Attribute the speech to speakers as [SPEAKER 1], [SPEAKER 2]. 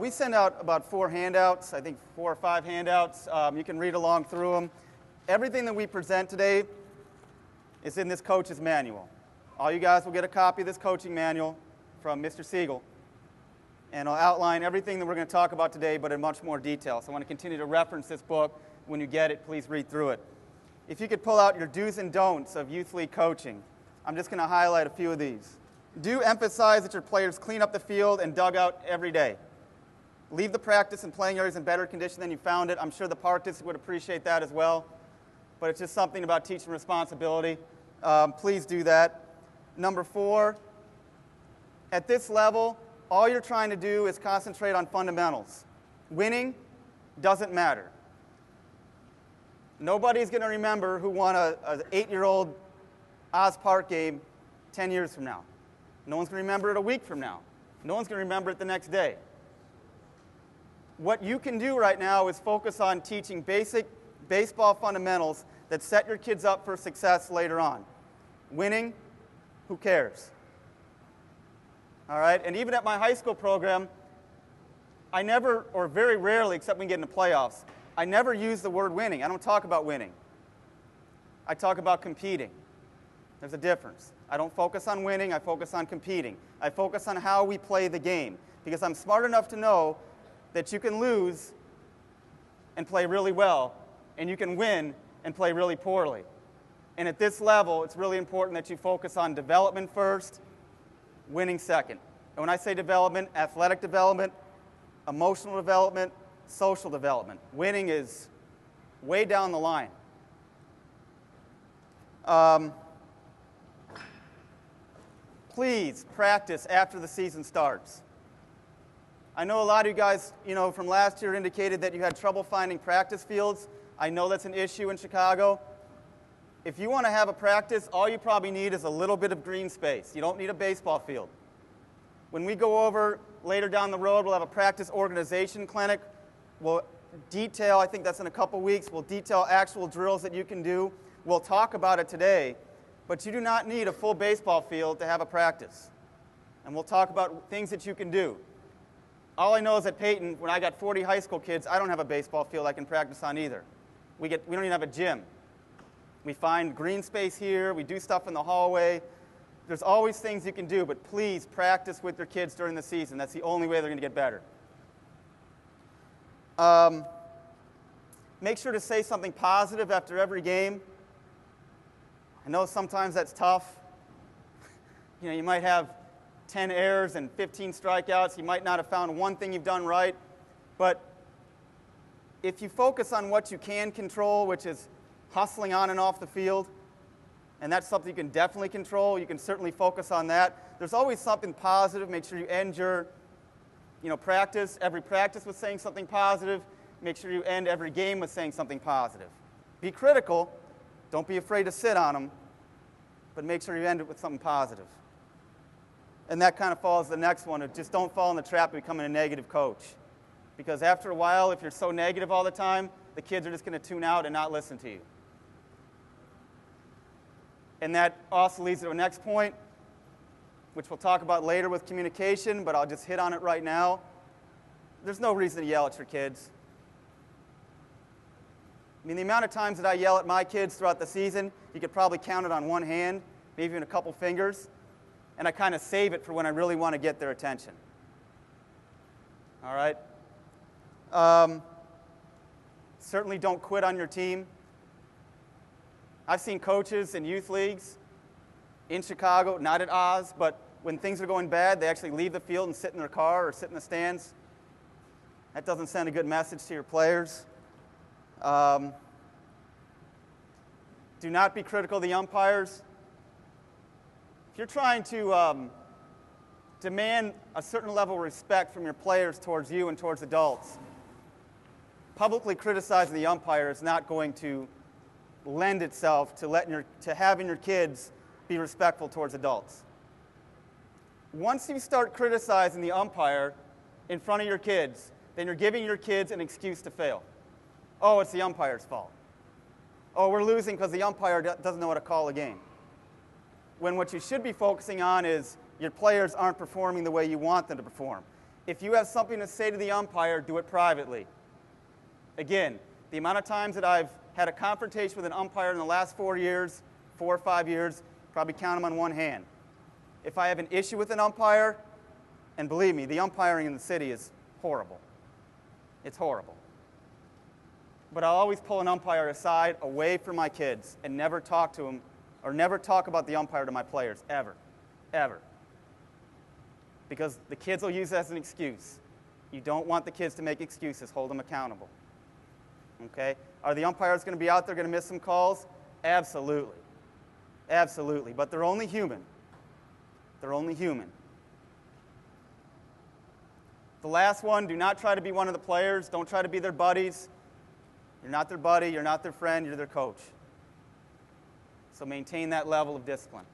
[SPEAKER 1] We send out about 4 handouts, I think 4 or 5 handouts. You can read along through them. Everything that we present today is in this coach's manual. All you guys will get a copy of this coaching manual from Mr. Siegel. And I'll outline everything that we're going to talk about today, but in much more detail. So I want to continue to reference this book. When you get it, please read through it. If you could pull out your do's and don'ts of youth league coaching, I'm just going to highlight a few of these. Do emphasize that your players clean up the field and dugout every day. Leave the practice and playing areas in better condition than you found it. I'm sure the park district would appreciate that as well. But it's just something about teaching responsibility. Please do that. Number 4, at this level, all you're trying to do is concentrate on fundamentals. Winning doesn't matter. Nobody's going to remember who won an 8-year-old Oz Park game 10 years from now. No one's going to remember it a week from now. No one's going to remember it the next day. What you can do right now is focus on teaching basic baseball fundamentals that set your kids up for success later on. Winning, who cares? All right, and even at my high school program, I never, or very rarely, except when we get into playoffs, I never use the word winning. I don't talk about winning. I talk about competing. There's a difference. I don't focus on winning, I focus on competing. I focus on how we play the game, because I'm smart enough to know that you can lose and play really well, and you can win and play really poorly. And at this level, it's really important that you focus on development first, winning second. And when I say development, athletic development, emotional development, social development. Winning is way down the line. Please practice after the season starts. I know a lot of you guys, from last year indicated that you had trouble finding practice fields. I know that's an issue in Chicago. If you want to have a practice, all you probably need is a little bit of green space. You don't need a baseball field. When we go over later down the road, we'll have a practice organization clinic. We'll detail, I think that's in a couple weeks, we'll detail actual drills that you can do. We'll talk about it today, but you do not need a full baseball field to have a practice. And we'll talk about things that you can do. All I know is at Peyton, when I got 40 high school kids, I don't have a baseball field I can practice on either. We don't even have a gym. We find green space here. We do stuff in the hallway. There's always things you can do, but please practice with your kids during the season. That's the only way they're going to get better. Make sure to say something positive after every game. I know sometimes that's tough. You might have 10 errors and 15 strikeouts. You might not have found one thing you've done right. But if you focus on what you can control, which is hustling on and off the field, and that's something you can definitely control, you can certainly focus on that. There's always something positive. Make sure you end your every practice with saying something positive. Make sure you end every game with saying something positive. Be critical. Don't be afraid to sit on them, but make sure you end it with something positive. And that kind of follows the next one. Just don't fall in the trap of becoming a negative coach. Because after a while, if you're so negative all the time, the kids are just going to tune out and not listen to you. And that also leads to the next point, which we'll talk about later with communication, but I'll just hit on it right now. There's no reason to yell at your kids. I mean, the amount of times that I yell at my kids throughout the season, you could probably count it on one hand, maybe even a couple fingers. And I kind of save it for when I really want to get their attention. All right? Certainly don't quit on your team. I've seen coaches in youth leagues in Chicago, not at Oz, but when things are going bad, they actually leave the field and sit in their car or sit in the stands. That doesn't send a good message to your players. Do not be critical of the umpires. If you're trying to demand a certain level of respect from your players towards you and towards adults, publicly criticizing the umpire is not going to lend itself to having your kids be respectful towards adults. Once you start criticizing the umpire in front of your kids, then you're giving your kids an excuse to fail. Oh, it's the umpire's fault. Oh, we're losing because the umpire doesn't know how to call a game. When what you should be focusing on is your players aren't performing the way you want them to perform. if you have something to say to the umpire, do it privately. Again, the amount of times that I've had a confrontation with an umpire in the last 4 years, 4 or 5 years, probably count them on one hand. If I have an issue with an umpire, and believe me, the umpiring in the city is horrible. It's horrible. But I'll always pull an umpire aside, away from my kids, and never talk to them, or never talk about the umpire to my players, ever, ever. Because the kids will use it as an excuse. You don't want the kids to make excuses. Hold them accountable. Okay? Are the umpires going to be out there going to miss some calls? Absolutely. Absolutely. But they're only human. They're only human. The last one, do not try to be one of the players. Don't try to be their buddies. You're not their buddy. You're not their friend. You're their coach. So maintain that level of discipline.